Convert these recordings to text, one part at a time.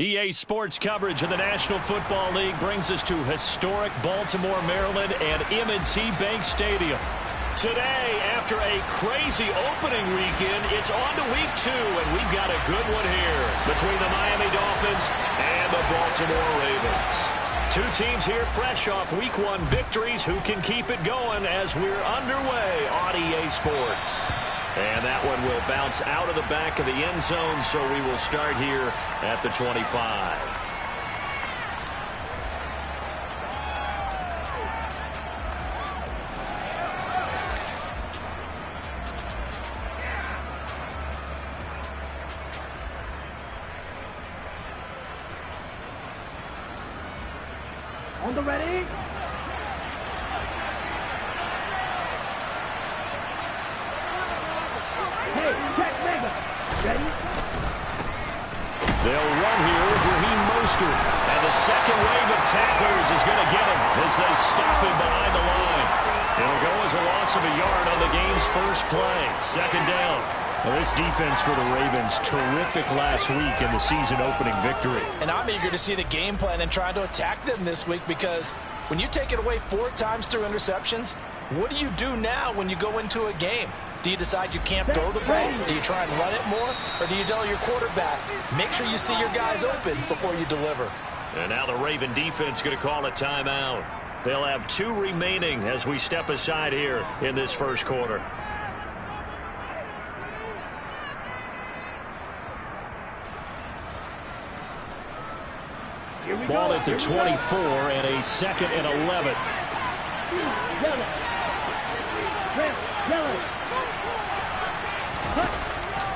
EA Sports coverage of the National Football League brings us to historic Baltimore, Maryland and M&T Bank Stadium. Today, after a crazy opening weekend, it's on to week 2, and we've got a good one here between the Miami Dolphins and the Baltimore Ravens. Two teams here fresh off week 1 victories who can keep it going as we're underway on EA Sports. And that one will bounce out of the back of the end zone, so we will start here at the 25. On the ready. Hey, check Mega. Ready? They'll run here with Raheem Mostert. And the second wave of tacklers is going to get him as they stop him behind the line. It'll go as a loss of a yard on the game's first play. Second down. Well, this defense for the Ravens, terrific last week in the season-opening victory. And I'm eager to see the game plan and try to attack them this week, because when you take it away 4 times through interceptions, what do you do now when you go into a game? Do you decide you can't throw the ball? Do you try and run it more? Or do you tell your quarterback, make sure you see your guys open before you deliver? And now the Raven defense going to call a timeout. They'll have 2 remaining as we step aside here in this first quarter. Ball at the 24 and a 2nd and 11.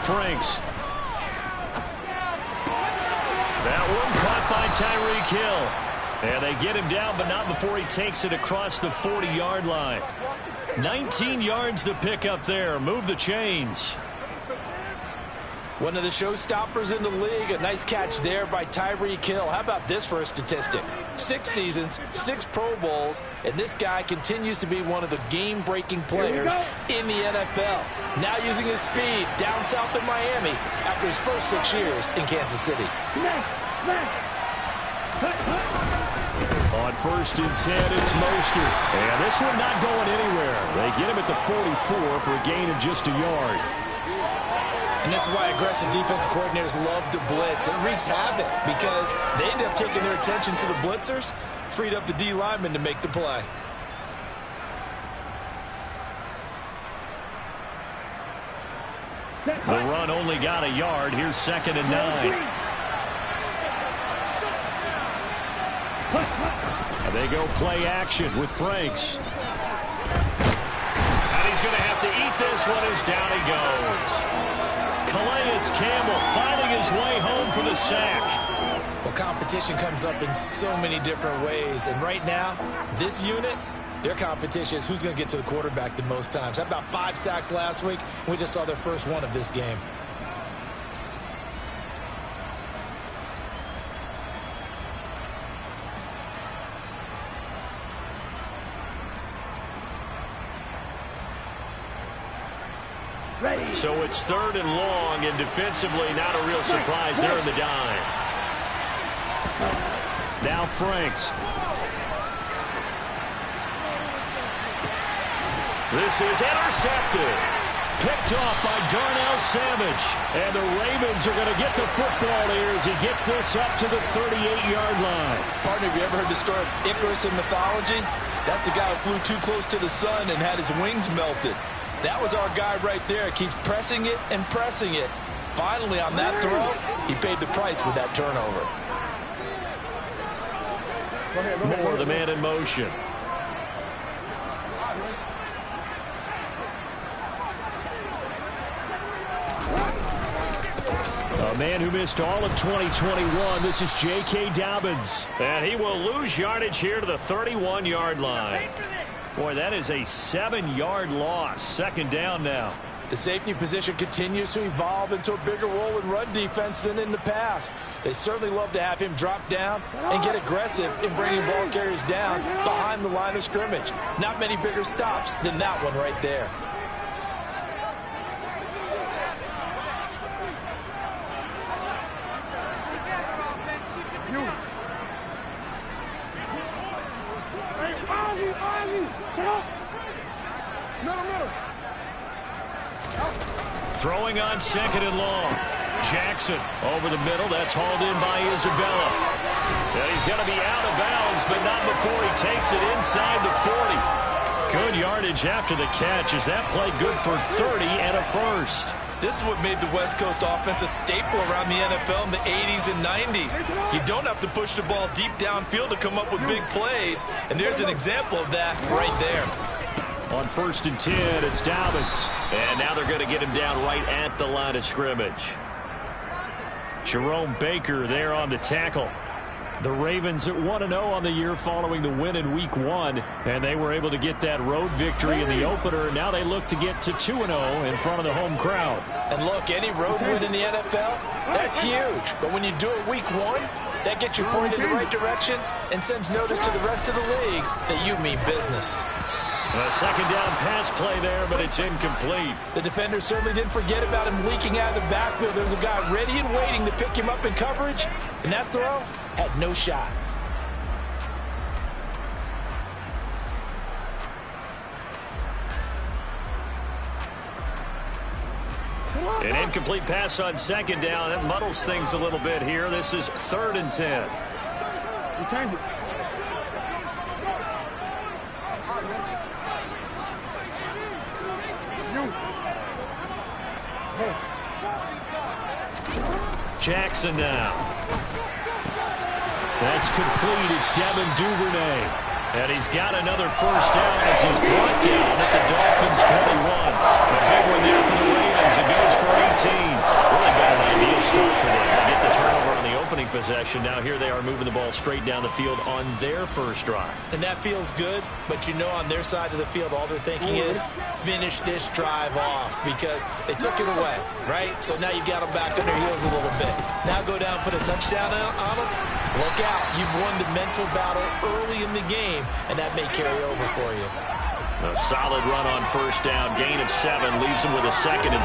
Franks. That one caught by Tyreek Hill. And they get him down, but not before he takes it across the 40-yard line. 19 yards to pick up there. Move the chains. One of the showstoppers in the league. A nice catch there by Tyreek Hill. How about this for a statistic? 6 seasons, 6 Pro Bowls, and this guy continues to be one of the game-breaking players in the NFL. Now using his speed down south in Miami after his first 6 years in Kansas City. On 1st and 10, it's Mostert. And this one not going anywhere. They get him at the 44 for a gain of just a yard. And this is why aggressive defensive coordinators love to blitz. It wreaks havoc because they end up taking their attention to the blitzers, freed up the D lineman to make the play. The run only got a yard. Here's 2nd and 9. They go play action with Franks. And he's going to have to eat this one as down he goes. Calais Campbell finding his way home for the sack. Well, competition comes up in so many different ways. And right now, this unit, their competition is who's going to get to the quarterback the most times. How about 5 sacks last week? We just saw their first one of this game. So it's 3rd and long, and defensively not a real surprise there in the dime. Now Franks. This is intercepted. Picked off by Darnell Savage. And the Ravens are going to get the football here as he gets this up to the 38-yard line. Partner, have you ever heard the story of Icarus in mythology? That's the guy who flew too close to the sun and had his wings melted. That was our guy right there. Keeps pressing it and pressing it. Finally, on that throw, he paid the price with that turnover. More of the man in motion. A man who missed all of 2021. This is J.K. Dobbins. And he will lose yardage here to the 31-yard line. Boy, that is a 7-yard loss. 2nd down now. The safety position continues to evolve into a bigger role in run defense than in the past. They certainly love to have him drop down and get aggressive in bringing ball carriers down behind the line of scrimmage. Not many bigger stops than that one right there. Throwing on 2nd and long. Jackson over the middle. That's hauled in by Isabella. And he's going to be out of bounds, but not before he takes it inside the 40. Good yardage after the catch. Is that play good for 30 and a first? This is what made the West Coast offense a staple around the NFL in the 80s and 90s. You don't have to push the ball deep downfield to come up with big plays, and there's an example of that right there. On 1st and 10, it's Dobbins. And now they're going to get him down right at the line of scrimmage. Jerome Baker there on the tackle. The Ravens at 1-0 on the year following the win in Week 1. And they were able to get that road victory in the opener. Now they look to get to 2-0 in front of the home crowd. And look, any road win in the NFL, that's huge. But when you do it Week 1, that gets you pointed in the right direction and sends notice to the rest of the league that you mean business. A 2nd down pass play there, but it's incomplete. The defender certainly didn't forget about him leaking out of the backfield. There was a guy ready and waiting to pick him up in coverage, and that throw had no shot. An incomplete pass on 2nd down. That muddles things a little bit here. This is 3rd and 10. Return it. Jackson now. That's complete. It's Devin Duvernay. And he's got another first down as he's brought down at the Dolphins' 21. A big one there for the Ravens. It goes for 18. Really got an ideal start for them. They get the turnover on the opening possession. Now here they are moving the ball straight down the field on their first drive. And that feels good, but you know on their side of the field all they're thinking is finish this drive off because they took it away, right? So now you've got them back on their heels a little bit. Now go down, put a touchdown on them. Look out. You've won the mental battle early in the game, and that may carry over for you. A solid run on first down. Gain of 7 leaves him with a 2nd and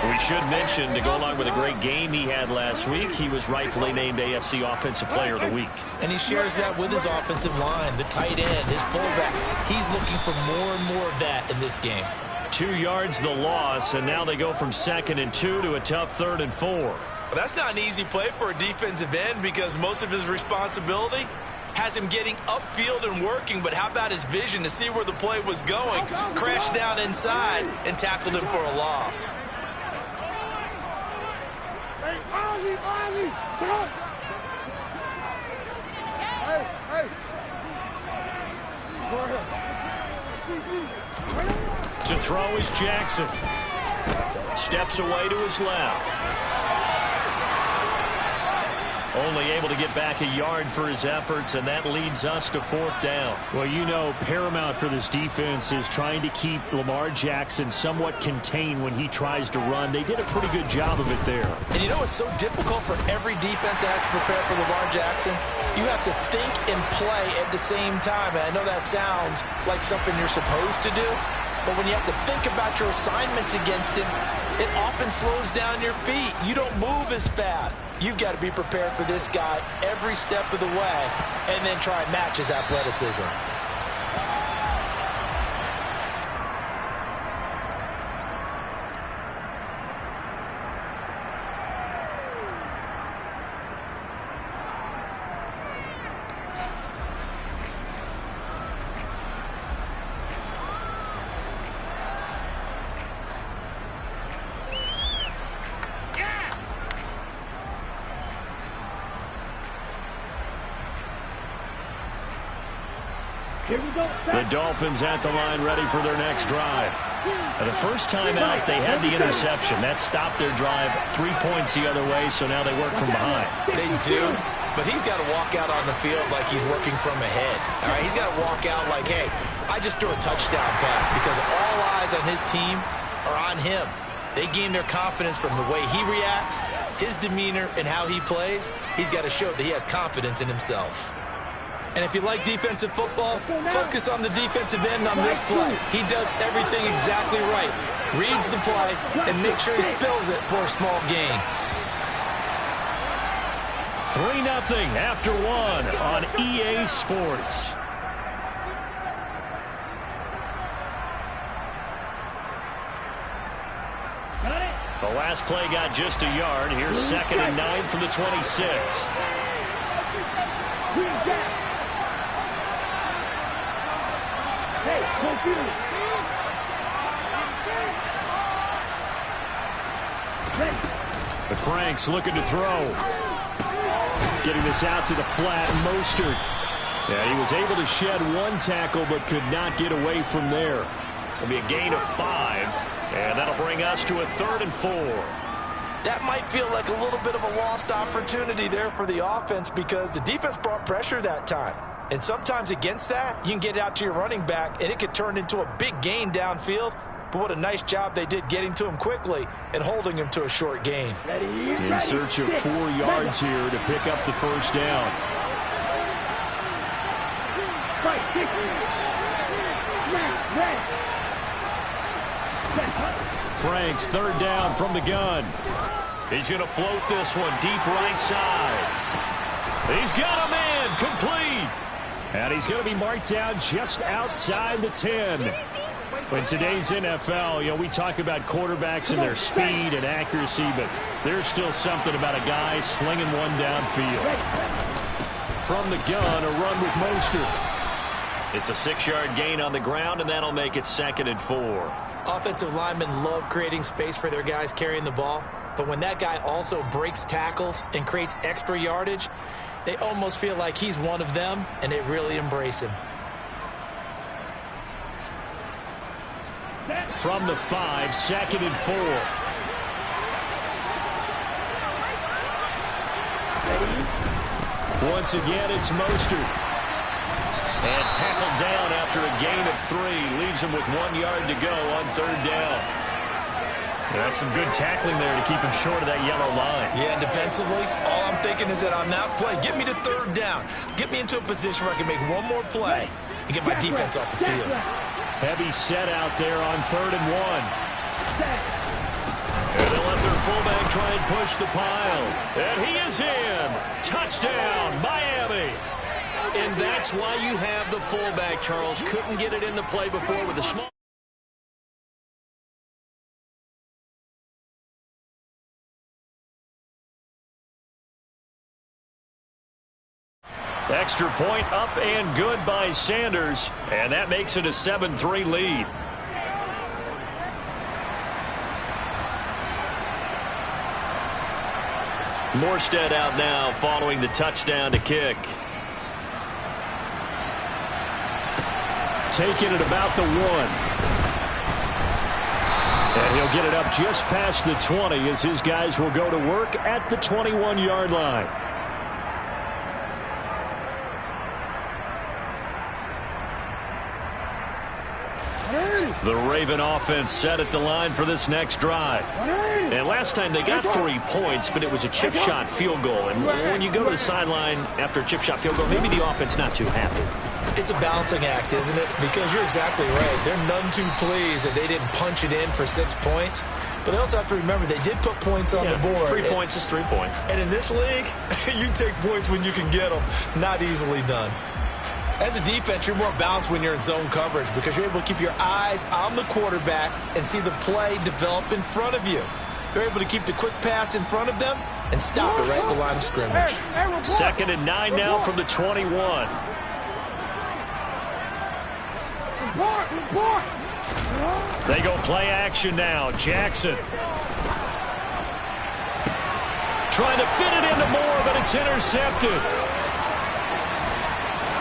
3. We should mention, to go along with a great game he had last week, he was rightfully named AFC Offensive Player of the Week. And he shares that with his offensive line, the tight end, his fullback. He's looking for more and more of that in this game. 2 yards the loss, and now they go from 2nd and 2 to a tough 3rd and 4. Well, that's not an easy play for a defensive end because most of his responsibility has him getting upfield and working, but how about his vision to see where the play was going? Crashed down inside and tackled him for a loss. Hey, Ozzy, sit up. Hey. Go ahead. To throw is Jackson. Steps away to his left. Only able to get back a yard for his efforts, and that leads us to 4th down. Well, you know, paramount for this defense is trying to keep Lamar Jackson somewhat contained when he tries to run. They did a pretty good job of it there. And you know it's so difficult for every defense that has to prepare for Lamar Jackson? You have to think and play at the same time. And I know that sounds like something you're supposed to do, but when you have to think about your assignments against him, it often slows down your feet. You don't move as fast. You've got to be prepared for this guy every step of the way and then try and match his athleticism. The Dolphins at the line ready for their next drive. The first time out, they had the interception. That stopped their drive 3 points the other way, so now they work from behind. They do, but he's got to walk out on the field like he's working from ahead. All right, he's got to walk out like, hey, I just threw a touchdown pass because all eyes on his team are on him. They gain their confidence from the way he reacts, his demeanor, and how he plays. He's got to show that he has confidence in himself. And if you like defensive football, focus on the defensive end on this play. He does everything exactly right. Reads the play and makes sure he spills it for a small gain. 3-0 after 1 on EA Sports. Got it. The last play got just a yard. Here's 2nd and 9 from the 26. But Frank's looking to throw. Getting this out to the flat. Mostert. Yeah, he was able to shed one tackle but could not get away from there. It'll be a gain of 5. And that'll bring us to a 3rd and 4. That might feel like a little bit of a lost opportunity there for the offense because the defense brought pressure that time. And sometimes against that, you can get out to your running back, and it could turn into a big gain downfield. But what a nice job they did getting to him quickly and holding him to a short gain. In search of 4 yards here to pick up the first down. Frank's 3rd down from the gun. He's going to float this one deep right side. He's got him in, complete. And he's going to be marked down just outside the 10. In today's NFL, you know, we talk about quarterbacks and their speed and accuracy, but there's still something about a guy slinging one downfield. From the gun, a run with Mostert. It's a 6-yard gain on the ground, and that'll make it 2nd and 4. Offensive linemen love creating space for their guys carrying the ball, but when that guy also breaks tackles and creates extra yardage, they almost feel like he's one of them, and they really embrace him. From the 5, 2nd and 4. Once again, it's Mostert. And tackled down after a gain of 3. Leaves him with 1 yard to go on 3rd down. That's some good tackling there to keep him short of that yellow line. Yeah, and defensively, all I'm thinking is that on that play, get me to 3rd down. Get me into a position where I can make one more play and get my defense off the field. Heavy set out there on 3rd and 1. And they'll let their fullback try and push the pile. And he is in. Touchdown, Miami. And that's why you have the fullback, Charles. Couldn't get it in the play before with a small. Extra point up and good by Sanders. And that makes it a 7-3 lead. Morstead out now following the touchdown to kick. Taking it about the 1. And he'll get it up just past the 20 as his guys will go to work at the 21-yard line. The Raven offense set at the line for this next drive. And last time they got 3 points, but it was a chip shot field goal. And when you go to the sideline after a chip shot field goal, maybe the offense not too happy. It's a balancing act, isn't it? Because you're exactly right. They're none too pleased that they didn't punch it in for 6 points. But they also have to remember they did put points on the board. 3 points is 3 points. And in this league, you take points when you can get them. Not easily done. As a defense, you're more balanced when you're in zone coverage because you're able to keep your eyes on the quarterback and see the play develop in front of you. You're able to keep the quick pass in front of them and stop it right at the line of scrimmage. 2nd and 9 now from the 21. They go play action now. Jackson. Trying to fit it into Moore, but it's intercepted.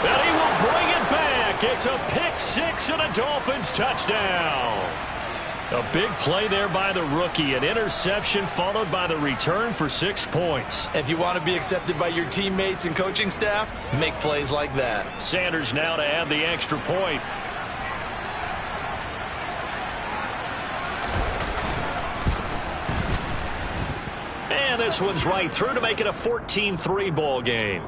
And he will bring it back. It's a pick 6 and a Dolphins touchdown. A big play there by the rookie. An interception followed by the return for 6 points. If you want to be accepted by your teammates and coaching staff, make plays like that. Sanders now to add the extra point. And this one's right through to make it a 14-3 ball game.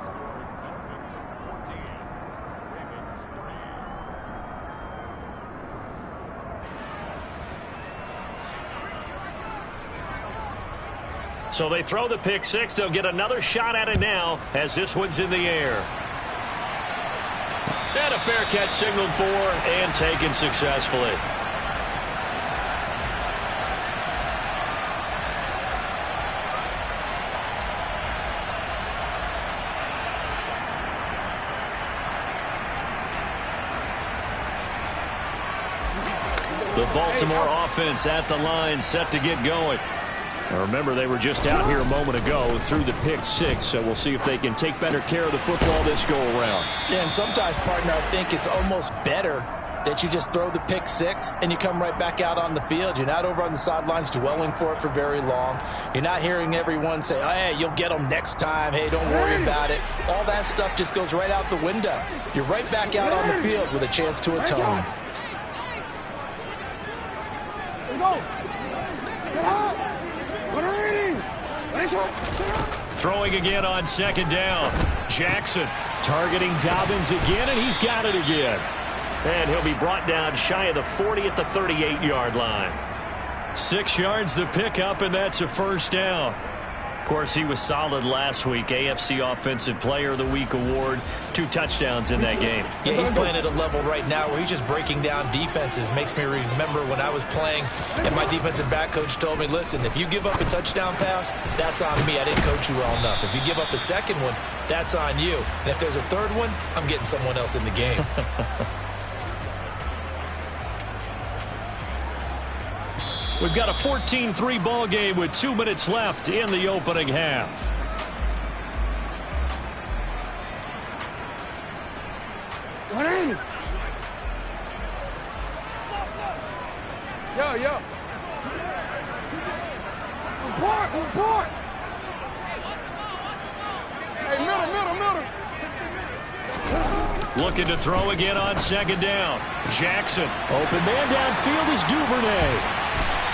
So they throw the pick 6. They'll get another shot at it now as this one's in the air. And a fair catch signaled for and taken successfully. Baltimore offense at the line, set to get going. Now remember, they were just out here a moment ago through the pick six, so we'll see if they can take better care of the football this go-around. Yeah, and sometimes, partner, I think it's almost better that you just throw the pick six and you come right back out on the field. You're not over on the sidelines dwelling for it for very long. You're not hearing everyone say, oh, hey, you'll get them next time. Hey, don't worry about it. All that stuff just goes right out the window. You're right back out on the field with a chance to atone. Throwing again on second down. Jackson targeting Dobbins again, and he's got it again. And he'll be brought down shy of the 40 at the 38-yard line. 6 yards the pickup, and that's a first down. Of course, he was solid last week. AFC Offensive Player of the Week award. 2 touchdowns in that game. Yeah, he's playing at a level right now where he's just breaking down defenses. Makes me remember when I was playing and my defensive back coach told me, listen, if you give up a touchdown pass, that's on me. I didn't coach you well enough. If you give up a second one, that's on you. And if there's a third one, I'm getting someone else in the game. We've got a 14-3 ball game with 2 minutes left in the opening half. Yo. Report. Hey, middle. Looking to throw again on second down. Jackson. Open man downfield is Duvernay.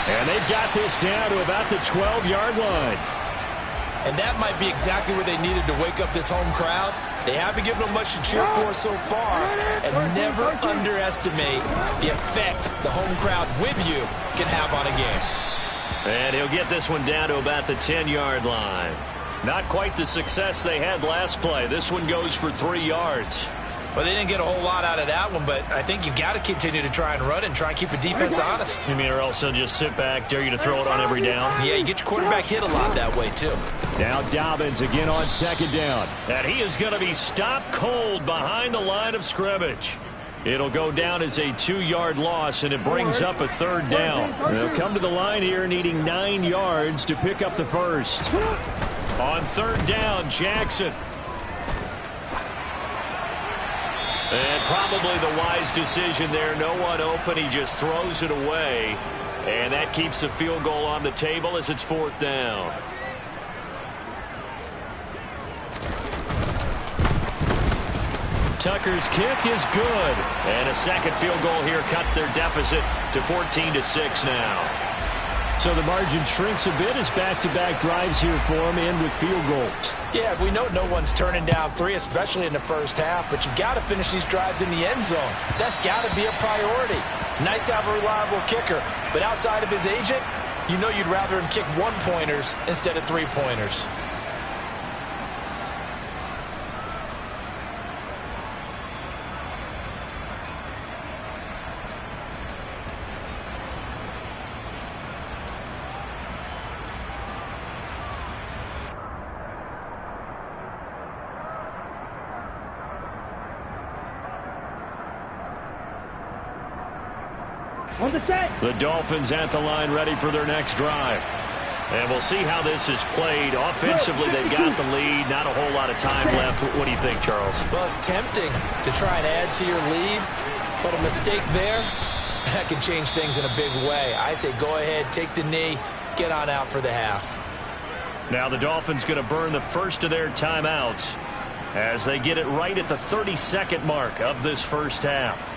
And they've got this down to about the 12-yard line. And that might be exactly where they needed to wake up this home crowd. They haven't given them much to cheer for so far. And never underestimate the effect the home crowd with you can have on a game. And he'll get this one down to about the 10-yard line. Not quite the success they had last play. This one goes for 3 yards. Well, they didn't get a whole lot out of that one, but I think you've got to continue to try and run and try and keep the defense honest. You mean, or else they'll just sit back, dare you to throw it on every down? Yeah, you get your quarterback hit a lot that way, too. Now Dobbins again on second down. And he is going to be stopped cold behind the line of scrimmage. It'll go down as a 2-yard loss, and it brings up a third down. They'll come to the line here needing 9 yards to pick up the first. On third down, Jackson. And probably the wise decision there. No one open. He just throws it away. And that keeps the field goal on the table as it's 4th down. Tucker's kick is good. And a second field goal here cuts their deficit to 14-6 now. So the margin shrinks a bit as back-to-back drives here for them end with field goals. Yeah, we know no one's turning down 3, especially in the first half, but you've got to finish these drives in the end zone. That's got to be a priority. Nice to have a reliable kicker, but outside of his agent, you know you'd rather him kick 1-pointers instead of 3-pointers. The Dolphins at the line ready for their next drive. And we'll see how this is played. Offensively, they've got the lead. Not a whole lot of time left. What do you think, Charles? Well, it's tempting to try and add to your lead, but a mistake there, that can change things in a big way. I say go ahead, take the knee, get on out for the half. Now the Dolphins going to burn the first of their timeouts as they get it right at the 32nd mark of this first half.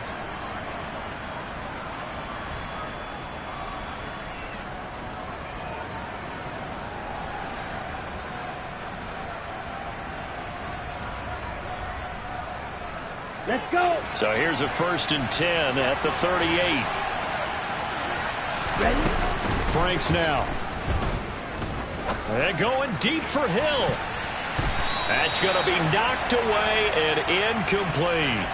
Let's go. So here's a 1st and 10 at the 38. Ready? Franks now. And going deep for Hill. That's going to be knocked away and incomplete.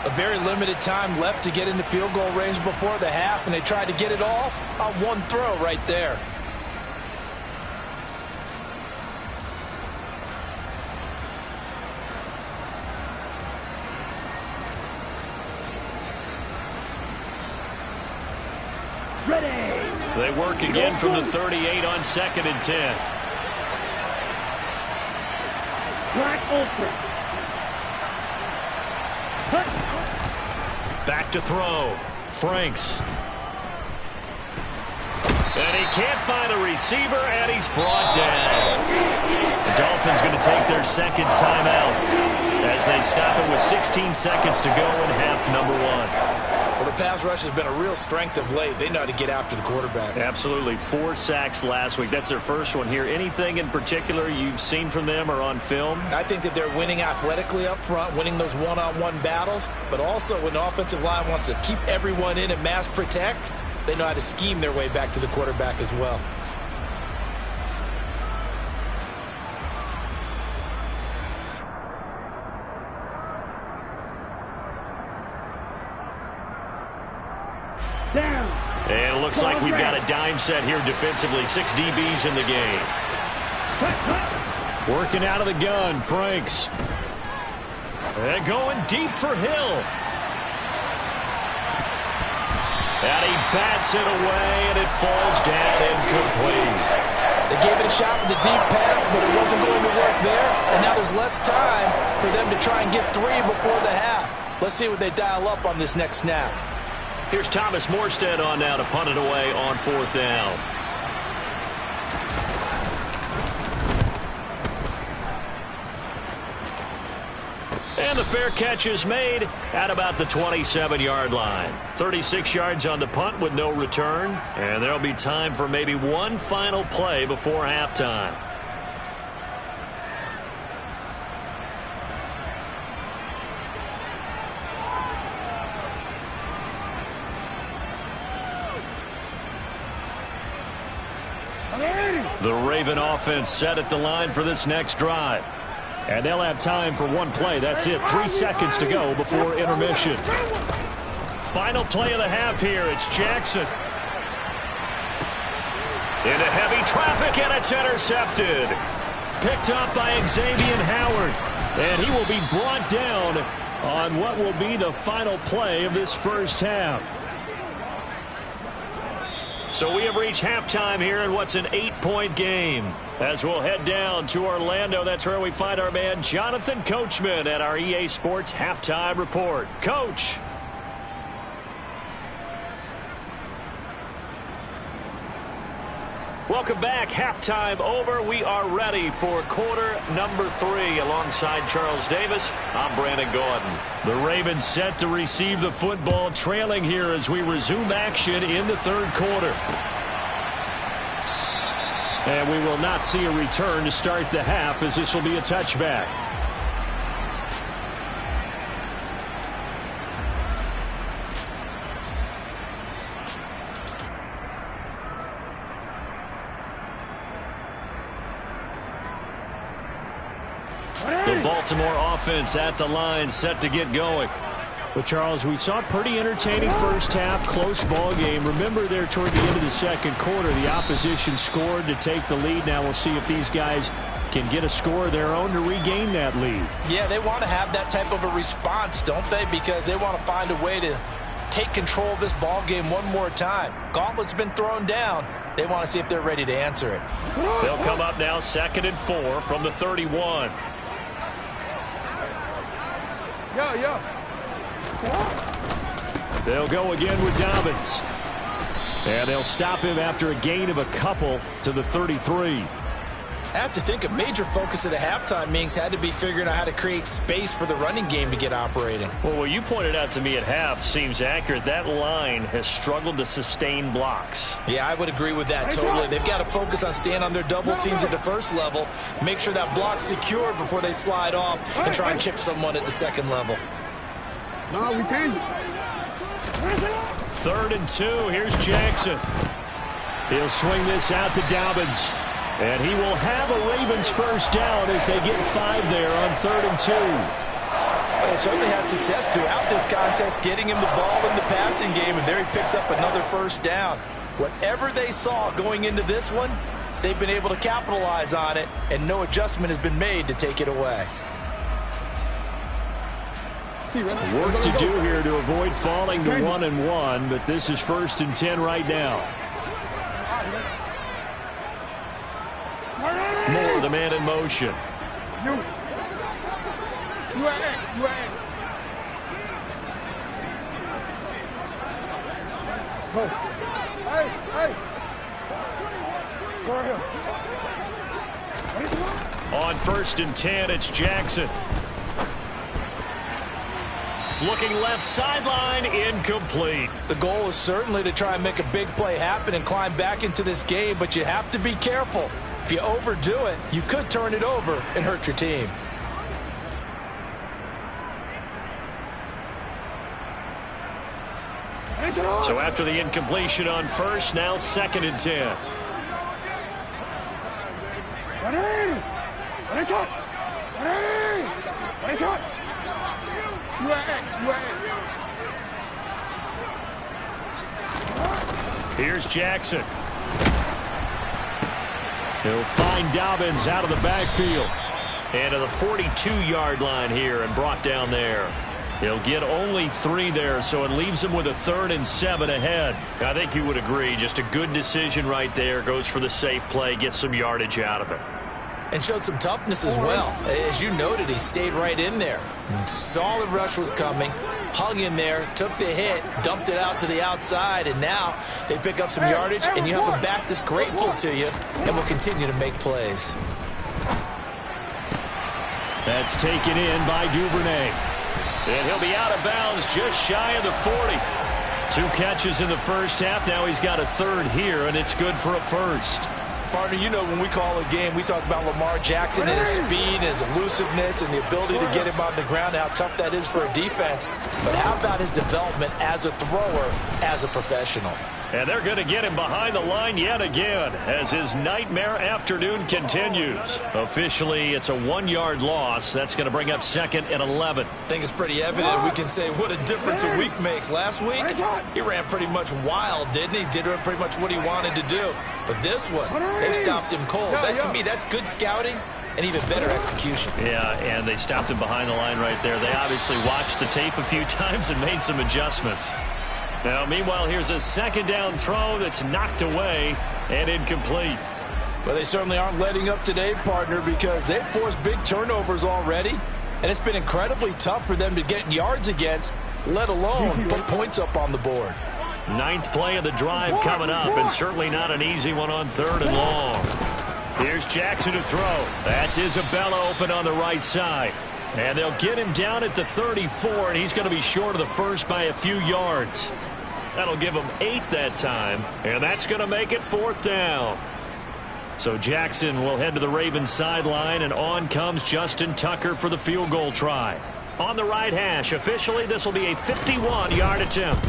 A very limited time left to get into field goal range before the half, and they tried to get it all on one throw right there. They work again from the 38 on 2nd and 10. Back to throw. Franks. And he can't find a receiver, and he's brought down. The Dolphins going to take their second timeout as they stop it with 16 seconds to go in half number 1. Well, the pass rush has been a real strength of late. They know how to get after the quarterback. Absolutely. 4 sacks last week. That's their first one here. Anything in particular you've seen from them or on film? I think that they're winning athletically up front, winning those one-on-one battles, but also when the offensive line wants to keep everyone in and mass protect, they know how to scheme their way back to the quarterback as well. And it looks like we've got a dime set here defensively. 6 DBs in the game. Working out of the gun, Franks. And going deep for Hill. And he bats it away, and it falls down incomplete. They gave it a shot with the deep pass, but it wasn't going to work there. And now there's less time for them to try and get 3 before the half. Let's see what they dial up on this next snap. Here's Thomas Morstead on now to punt it away on 4th down. And the fair catch is made at about the 27-yard line. 36 yards on the punt with no return. And there'll be time for maybe one final play before halftime. The Raven offense set at the line for this next drive. And they'll have time for one play. That's it. 3 seconds to go before intermission. Final play of the half here. It's Jackson. Into heavy traffic, and it's intercepted. Picked up by Xavier Howard. And he will be brought down on what will be the final play of this first half. So we have reached halftime here in what's an 8-point game. As we'll head down to Orlando, that's where we find our man Jonathan Coachman at our EA Sports Halftime Report. Coach. Welcome back. Halftime over. We are ready for quarter number 3. Alongside Charles Davis, I'm Brandon Gordon. The Ravens set to receive the football, trailing here as we resume action in the 3rd quarter. And we will not see a return to start the half, as this will be a touchback. The Baltimore offense at the line, set to get going. But, Charles, we saw a pretty entertaining first half, close ball game. Remember there toward the end of the 2nd quarter, the opposition scored to take the lead. Now we'll see if these guys can get a score of their own to regain that lead. Yeah, they want to have that type of a response, don't they? Because they want to find a way to take control of this ball game one more time. Gauntlet's been thrown down. They want to see if they're ready to answer it. They'll come up now 2nd and 4 from the 31. They'll go again with Dobbins. And they'll stop him after a gain of a couple to the 33. I have to think a major focus of the halftime meetings had to be figuring out how to create space for the running game to get operating. Well, what you pointed out to me at half seems accurate. That line has struggled to sustain blocks. Yeah, I would agree with that totally. They've got to focus on staying on their double teams at the first level, make sure that block's secure before they slide off, and try and chip someone at the second level. No, we changed it. 3rd and 2. Here's Jackson. He'll swing this out to Dobbins. And he will have a Ravens first down as they get 5 there on 3rd and 2. They certainly had success throughout this contest, getting him the ball in the passing game, and there he picks up another first down. Whatever they saw going into this one, they've been able to capitalize on it, and no adjustment has been made to take it away. Work to do here to avoid falling to 1-1, but this is 1st and 10 right now. Moore, the man in motion. On 1st and 10, it's Jackson. Looking left sideline, incomplete. The goal is certainly to try and make a big play happen and climb back into this game, but you have to be careful. If you overdo it, you could turn it over and hurt your team. So after the incompletion on 1st, now 2nd and 10. Here's Jackson. He'll find Dobbins out of the backfield. And to the 42-yard line here and brought down there. He'll get only 3 there, so it leaves him with a 3rd and 7 ahead. I think you would agree. Just a good decision right there. Goes for the safe play, gets some yardage out of it. And showed some toughness as well. As you noted, he stayed right in there. Solid rush was coming. Hung in there, took the hit, dumped it out to the outside, and now they pick up some yardage, and you have a back that's grateful to you and will continue to make plays. That's taken in by Duvernay. And he'll be out of bounds just shy of the 40. 2 catches in the first half. Now he's got a 3rd here, and it's good for a 1st. Partner, you know when we call a game, we talk about Lamar Jackson and his speed, his elusiveness, and the ability to get him on the ground, how tough that is for a defense. But how about his development as a thrower, as a professional? And they're going to get him behind the line yet again as his nightmare afternoon continues. Officially, it's a 1-yard loss. That's going to bring up 2nd and 11. I think it's pretty evident. We can say what a difference a week makes. Last week, he ran pretty much wild, didn't he? Did pretty much what he wanted to do. But this one, they stopped him cold. That, to me, that's good scouting and even better execution. Yeah, and they stopped him behind the line right there. They obviously watched the tape a few times and made some adjustments. Now, meanwhile, here's a 2nd down throw that's knocked away and incomplete. Well, they certainly aren't letting up today, partner, because they've forced big turnovers already, and it's been incredibly tough for them to get yards against, let alone put points up on the board. 9th play of the drive coming up, and certainly not an easy one on 3rd and long. Here's Jackson to throw. That's Isabella open on the right side. And they'll get him down at the 34, and he's going to be short of the 1st by a few yards. That'll give him 8 that time, and that's going to make it 4th down. So Jackson will head to the Ravens sideline, and on comes Justin Tucker for the field goal try. On the right hash, officially this will be a 51-yard attempt.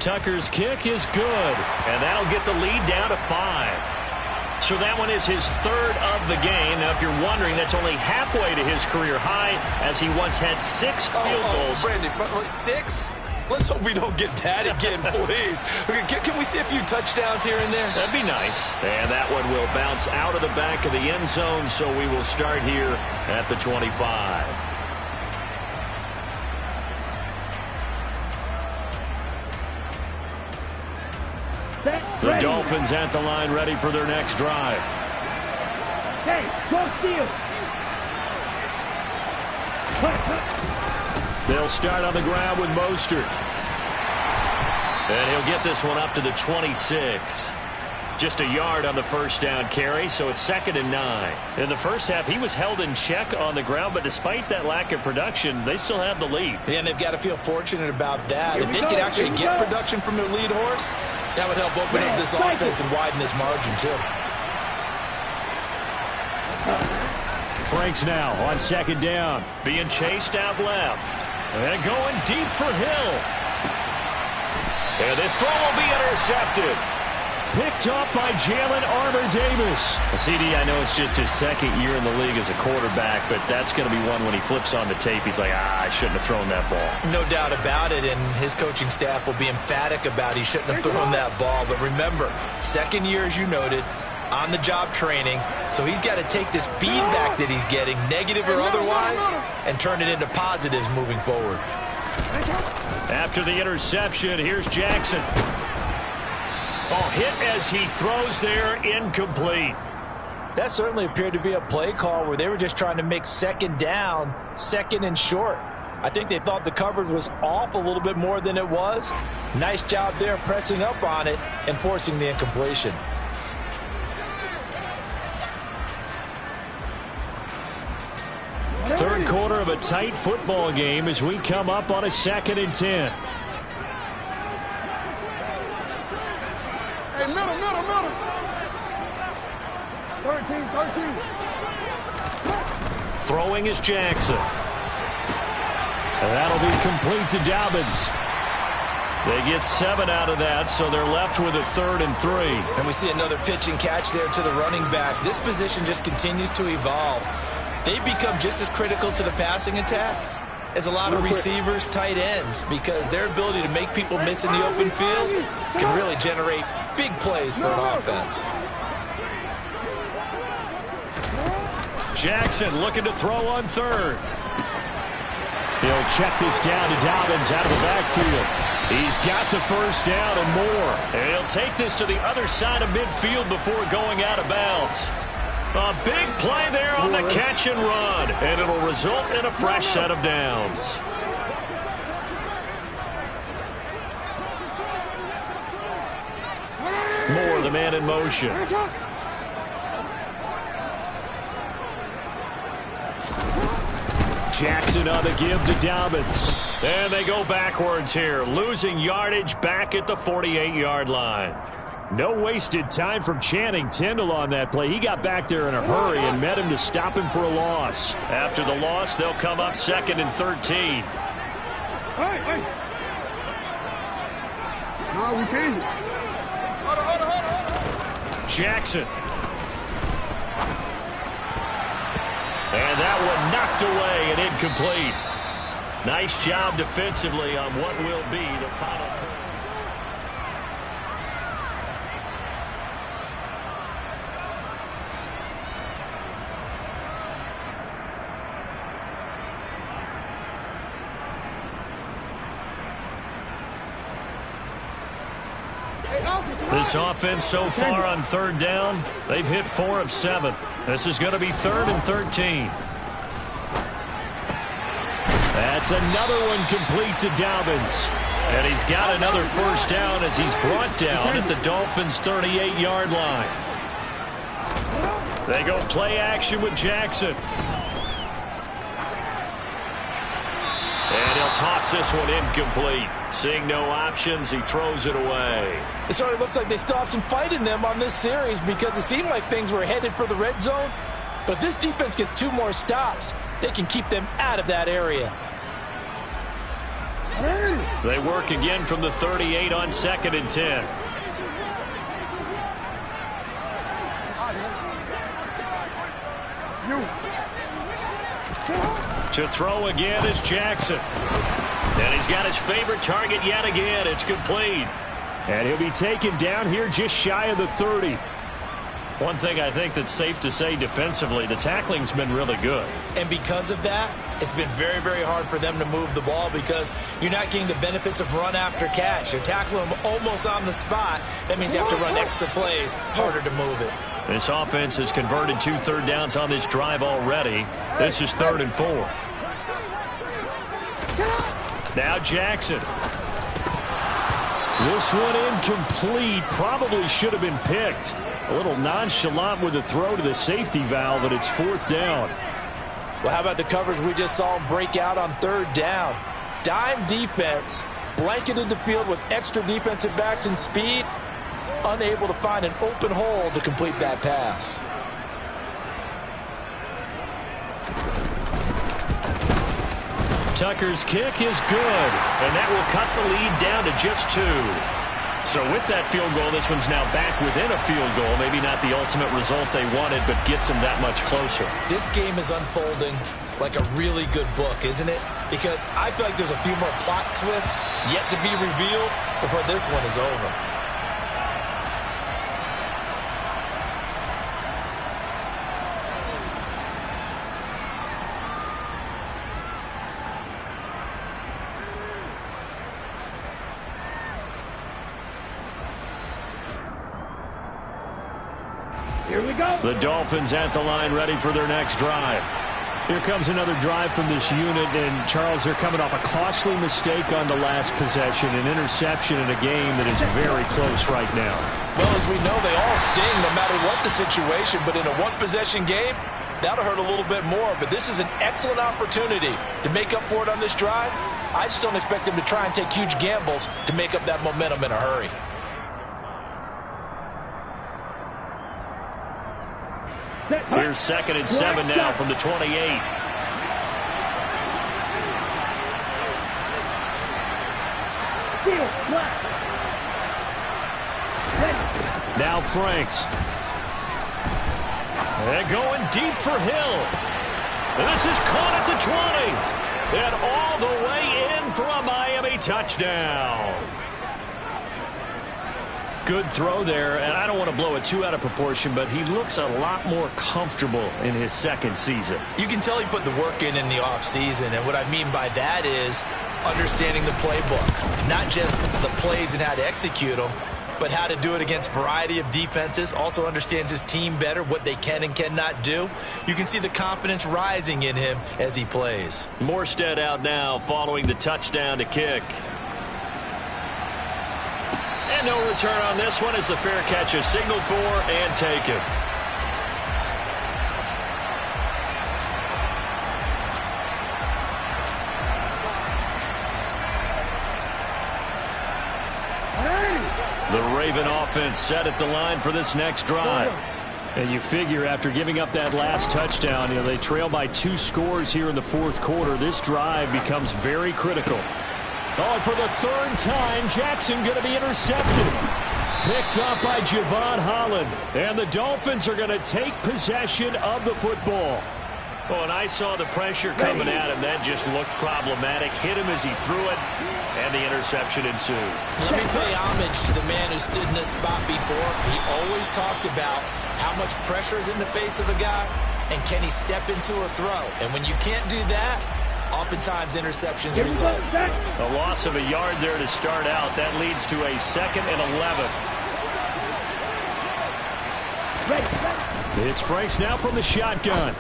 Tucker's kick is good, and that'll get the lead down to 5. So that one is his 3rd of the game. Now, if you're wondering, that's only halfway to his career high, as he once had 6 field goals. Brandon, 6? Let's hope we don't get that again, please. Can we see a few touchdowns here and there? That'd be nice. And that one will bounce out of the back of the end zone, so we will start here at the 25. The Dolphins at the line, ready for their next drive. Hey, go steal. They'll start on the ground with Mostert. And he'll get this one up to the 26. Just a yard on the 1st down carry, so it's 2nd and 9. In the first half, he was held in check on the ground, but despite that lack of production, they still have the lead. Yeah, and they've got to feel fortunate about that. If they could actually get production from their lead horse, that would help open up this offense and widen this margin, too. Franks now on 2nd down, being chased out left. And going deep for Hill. And this throw will be intercepted. Picked up by Jalen Armour-Davis. CD, I know it's just his 2nd year in the league as a quarterback, but that's going to be one when he flips on the tape, he's like, I shouldn't have thrown that ball. No doubt about it, and his coaching staff will be emphatic about he shouldn't have thrown that ball. But remember, 2nd year, as you noted, on-the-job training, so he's got to take this feedback that he's getting, negative or otherwise, and turn it into positives moving forward. After the interception, here's Jackson. Oh, hit as he throws there, incomplete. That certainly appeared to be a play call where they were just trying to make second down, second and short. I think they thought the coverage was off a little bit more than it was. Nice job there pressing up on it and forcing the incompletion. Third quarter of a tight football game as we come up on a 2nd and 10. Hey, middle. 13. Throwing is Jackson. And that'll be complete to Dobbins. They get 7 out of that, so they're left with a 3rd and 3. And we see another pitch and catch there to the running back. This position just continues to evolve. They've become just as critical to the passing attack as a lot of receivers, tight ends, because their ability to make people miss in the open field can really generate big plays for an offense. Jackson looking to throw on 3rd. He'll check this down to Dobbins out of the backfield. He's got the first down and more. And he'll take this to the other side of midfield before going out of bounds. A big play there on the catch and run, and it'll result in a fresh set of downs. Moore, the man in motion. Jackson on the give to Dobbins. And they go backwards here, losing yardage back at the 48-yard line. No wasted time from Channing Tindall on that play. He got back there in a hurry and met him to stop him for a loss. After the loss, they'll come up 2nd and 13. Hey. No, we changed it. Jackson. And that one knocked away and incomplete. Nice job defensively on what will be the final play. This offense so far on 3rd down, they've hit 4 of 7. This is going to be 3rd and 13. That's another one complete to Dobbins. And he's got another first down as he's brought down at the Dolphins' 38-yard line. They go play action with Jackson. And he'll toss this one incomplete. Seeing no options, he throws it away. It certainly looks like they still have some fight in them on this series because it seemed like things were headed for the red zone. But if this defense gets 2 more stops, they can keep them out of that area. They work again from the 38 on 2nd and 10. To throw again is Jackson. And he's got his favorite target yet again. It's complete. And he'll be taken down here just shy of the 30. One thing I think that's safe to say defensively, the tackling's been really good. And because of that, it's been very, very hard for them to move the ball because you're not getting the benefits of run after catch. You're tackling them almost on the spot. That means you have to run extra plays, harder to move it. This offense has converted 2 third downs on this drive already. This is 3rd and 4. Now Jackson. This one incomplete. Probably should have been picked. A little nonchalant with the throw to the safety valve, and it's 4th down. Well, how about the coverage we just saw him break out on 3rd down? Dime defense, blanketed the field with extra defensive backs and speed, unable to find an open hole to complete that pass. Tucker's kick is good, and that will cut the lead down to just 2. So with that field goal, this one's now back within a field goal. Maybe not the ultimate result they wanted, but gets them that much closer. This game is unfolding like a really good book, isn't it? Because I feel like there's a few more plot twists yet to be revealed before this one is over. Here we go. The Dolphins at the line, ready for their next drive. Here comes another drive from this unit, and Charles, they're coming off a costly mistake on the last possession, an interception in a game that is very close right now. Well, as we know, they all sting no matter what the situation, but in a one-possession game, that'll hurt a little bit more. But this is an excellent opportunity to make up for it on this drive. I just don't expect them to try and take huge gambles to make up that momentum in a hurry. Here's 2nd and 7 now from the 28. Now Franks. And going deep for Hill. And this is caught at the 20. And all the way in for a Miami touchdown. Good throw there, and I don't want to blow it too out of proportion, but he looks a lot more comfortable in his second season. You can tell he put the work in the offseason, and what I mean by that is understanding the playbook. Not just the plays and how to execute them, but how to do it against a variety of defenses. Also understands his team better, what they can and cannot do. You can see the confidence rising in him as he plays. Morstead out now following the touchdown to kick. And no return on this one as the fair catch is signaled for and taken. The Raven offense set at the line for this next drive. And you figure after giving up that last touchdown, they trail by 2 scores here in the fourth quarter. This drive becomes very critical. Oh, for the 3rd time, Jackson going to be intercepted. Picked up by Javon Holland. And the Dolphins are going to take possession of the football. Oh, and I saw the pressure coming at him. That just looked problematic. Hit him as he threw it, and the interception ensued. Let me pay homage to the man who stood in this spot before. He always talked about how much pressure is in the face of a guy, and can he step into a throw. And when you can't do that, oftentimes interceptions result. A loss of a yard there to start out. That leads to a 2nd and 11. It's Franks now from the shotgun.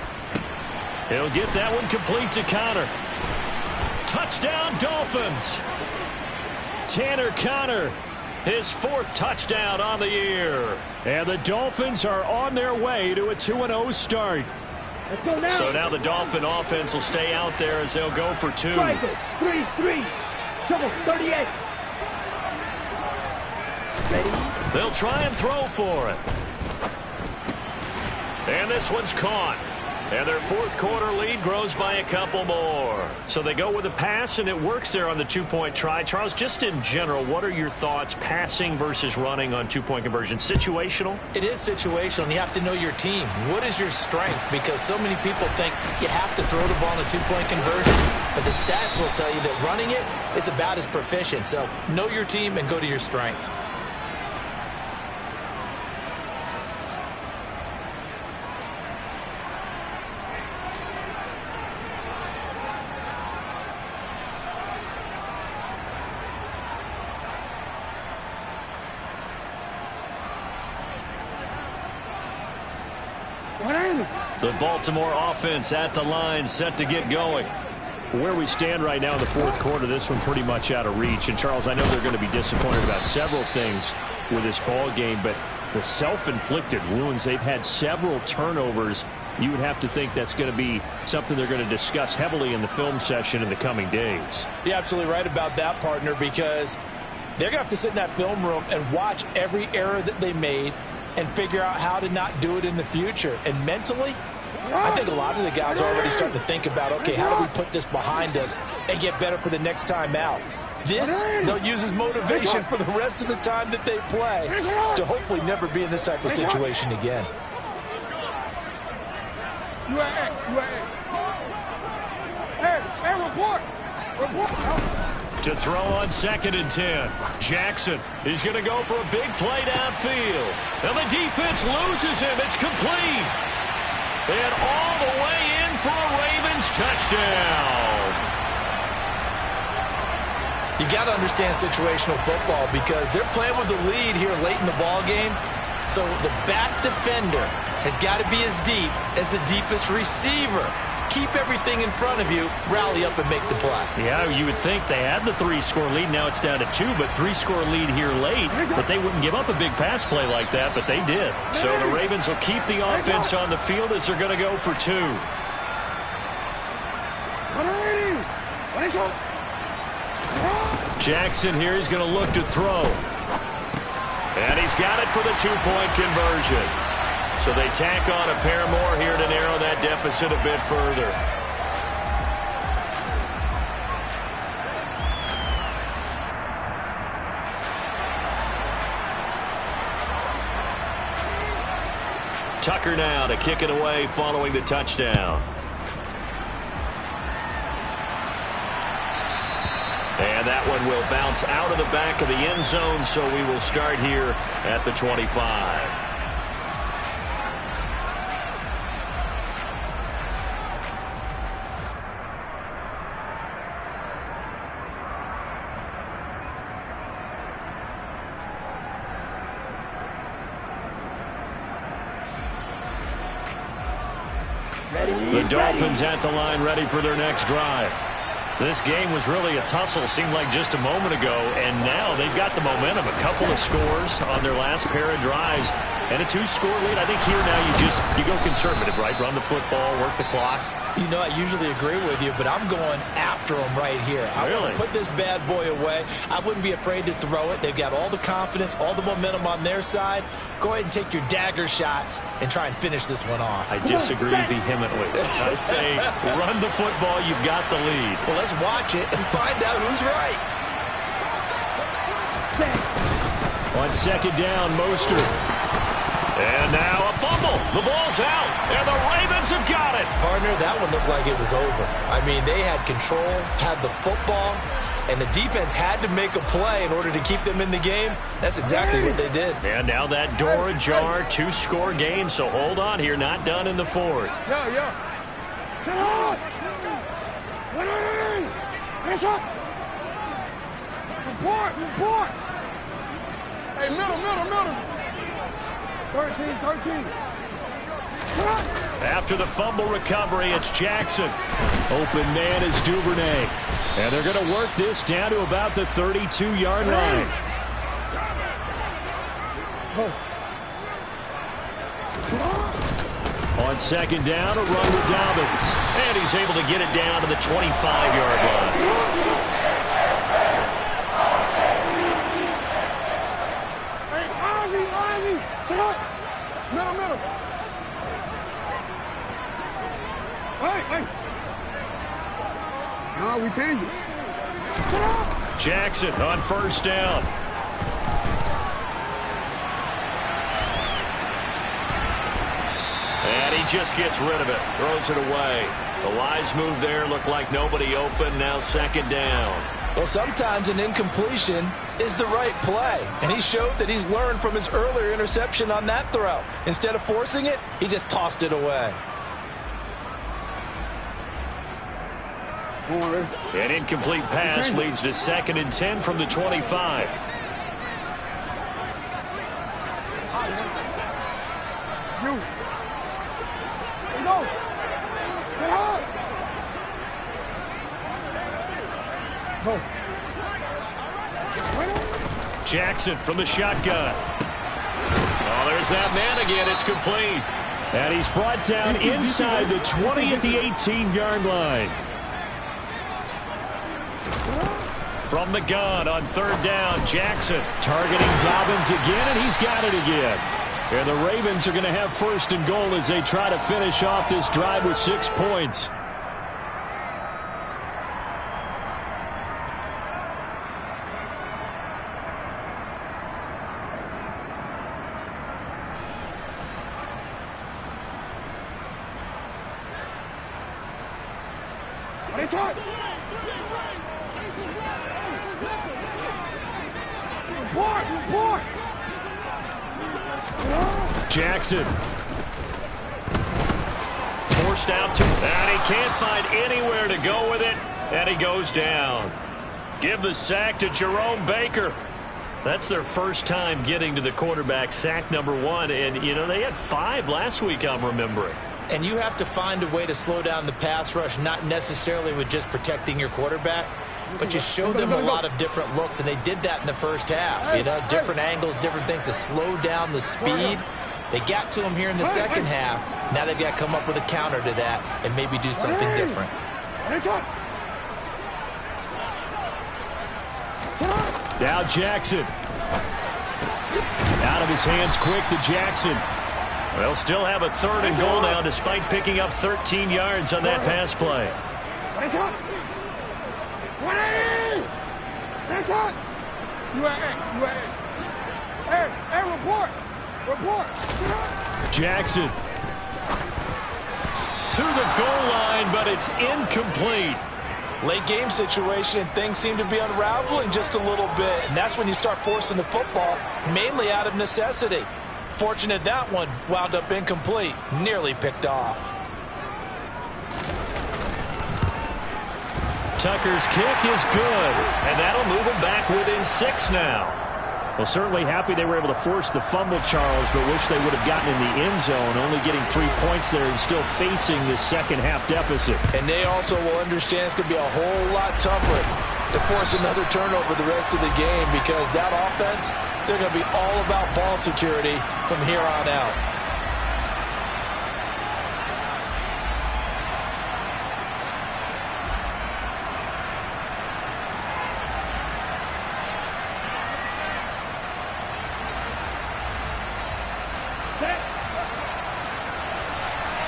He'll get that one complete to Connor. Touchdown, Dolphins. Tanner Connor, his 4th touchdown on the year. And the Dolphins are on their way to a 2-0 start. Let's go now. So now the Dolphin offense will stay out there as they'll go for 2. 3-3. Trouble 38. Ready? They'll try and throw for it. And this one's caught. And their fourth quarter lead grows by a couple more. So they go with a pass, and it works there on the two-point try. Charles, just in general, what are your thoughts passing versus running on two-point conversion? Situational? It is situational, and you have to know your team. What is your strength? Because so many people think you have to throw the ball in a two-point conversion, but the stats will tell you that running it is about as proficient. So know your team and go to your strength. The Baltimore offense at the line, set to get going. Where we stand right now in the fourth quarter, this one pretty much out of reach. And, Charles, I know they're going to be disappointed about several things with this ball game, but the self-inflicted wounds, they've had several turnovers. You would have to think that's going to be something they're going to discuss heavily in the film session in the coming days. You're absolutely right about that, partner, because they're going to have to sit in that film room and watch every error that they made and figure out how to not do it in the future. And mentally, I think a lot of the guys are already starting to think about, okay, how do we put this behind us and get better for the next time out? This, they'll use as motivation for the rest of the time that they play to hopefully never be in this type of situation again. Hey, report. To throw on 2nd and 10. Jackson is going to go for a big play downfield. And the defense loses him. It's complete. And all the way in for a Ravens touchdown. You got to understand situational football because they're playing with the lead here late in the ball game. So the back defender has got to be as deep as the deepest receiver. Keep everything in front of you, rally up and make the play. Yeah, you would think they had the 3-score lead. Now it's down to 2, but 3-score lead here late. But they wouldn't give up a big pass play like that, but they did. So the Ravens will keep the offense on the field as they're going to go for 2. Jackson here, he's going to look to throw. And he's got it for the 2-point conversion. So they tack on a pair more here to narrow that deficit a bit further. Tucker now to kick it away following the touchdown. And that one will bounce out of the back of the end zone, so we will start here at the 25. The Dolphins at the line, ready for their next drive. This game was really a tussle, seemed like just a moment ago, and now they've got the momentum. A couple of scores on their last pair of drives, and a 2-score lead. I think here now you go conservative, right? Run the football, work the clock. You know, I usually agree with you, but I'm going after them right here. I want to put this bad boy away. I wouldn't be afraid to throw it. They've got all the confidence, all the momentum on their side. Go ahead and take your dagger shots and try and finish this one off. I disagree vehemently. I say run the football. You've got the lead. Well, let's watch it and find out who's right. On second down, Mostert. And now a fumble. The ball's out, and the Ravens have got it. Partner, that one looked like it was over. I mean, they had control, had the football, and the defense had to make a play in order to keep them in the game. That's exactly what they did. And now that door ajar, 2-score game, so hold on here, not done in the 4th. Yeah. Sit up! Hands up! Report! Hey, middle! 13. After the fumble recovery, it's Jackson. Open man is Duvernay. And they're going to work this down to about the 32-yard line. On second down, a run with Dobbins. And he's able to get it down to the 25-yard line. Sit up! Middle. Hey! No, we changed it. Sit up! Jackson on first down. And he just gets rid of it. Throws it away. The wise move there. Looked like nobody open. Now second down. Well, sometimes an incompletion is the right play. And he showed that he's learned from his earlier interception on that throw. Instead of forcing it, he just tossed it away. An incomplete pass leads to 2nd and 10 from the 25. Jackson from the shotgun. Oh, there's that man again. It's complete. And he's brought down inside the 20 at the 18-yard line. From the gun on third down, Jackson targeting Dobbins again, and he's got it again. And the Ravens are going to have 1st and goal as they try to finish off this drive with 6 points. Jackson. Forced out to, and he can't find anywhere to go with it, and he goes down. Give the sack to Jerome Baker. That's their first time getting to the quarterback, sack number 1. And, you know, they had 5 last week, I'm remembering. And you have to find a way to slow down the pass rush, not necessarily with just protecting your quarterback, but you show them a lot of different looks, and they did that in the first half. You know, different angles, different things to slow down the speed. They got to him here in the second half. Now they've got to come up with a counter to that and maybe do something different. Now Jackson. Out of his hands quick to Jackson. They'll still have a 3rd and goal now despite picking up 13 yards on that pass play. Report. Jackson. To the goal line, but it's incomplete. Late game situation, things seem to be unraveling just a little bit, and that's when you start forcing the football, mainly out of necessity. Fortunate that one wound up incomplete, nearly picked off. Tucker's kick is good, and that'll move him back within 6 now. Well, certainly happy they were able to force the fumble, Charles, but wish they would have gotten in the end zone, only getting 3 points there and still facing this second half deficit. And they also will understand it's going to be a whole lot tougher to force another turnover the rest of the game, because that offense, they're going to be all about ball security from here on out.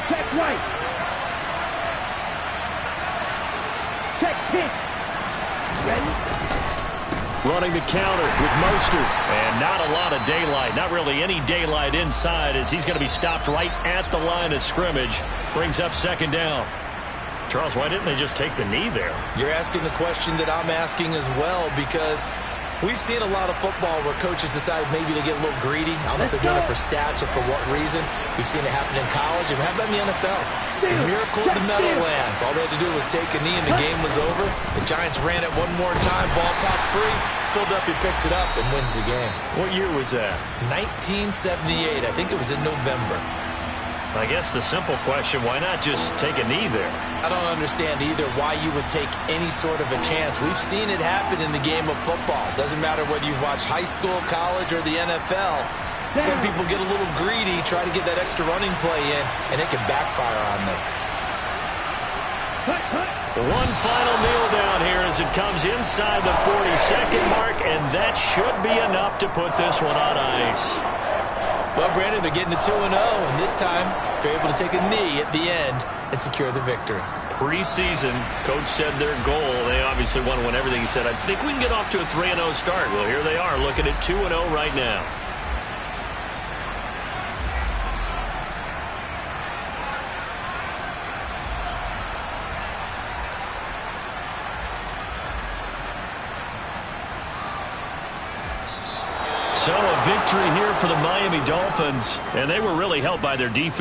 Check right. Check pitch. Ready? Running the counter with Mostert. And not a lot of daylight. Not really any daylight inside, as he's going to be stopped right at the line of scrimmage. Brings up 2nd down. Charles, why didn't they just take the knee there? You're asking the question that I'm asking as well, because we've seen a lot of football where coaches decide maybe they get a little greedy. I don't know if they're doing it for stats or for what reason. We've seen it happen in college, and how about in the NFL? The miracle of the Meadowlands. All they had to do was take a knee, and the game was over. The Giants ran it one more time. Ball popped free. Philadelphia picks it up and wins the game. What year was that? 1978. I think it was in November. I guess the simple question, why not just take a knee there? I don't understand either why you would take any sort of a chance. We've seen it happen in the game of football. Doesn't matter whether you watch high school, college, or the NFL. Some people get a little greedy, try to get that extra running play in, and it can backfire on them. One final kneel down here as it comes inside the 40-second mark, and that should be enough to put this one on ice. Well, Brandon, they're getting to 2-0, and this time they're able to take a knee at the end and secure the victory. Preseason, coach said their goal, they obviously want to win everything. He said, I think we can get off to a 3-0 start. Well, here they are looking at 2-0 right now. So a victory here for the Miami Dolphins, and they were really helped by their defense.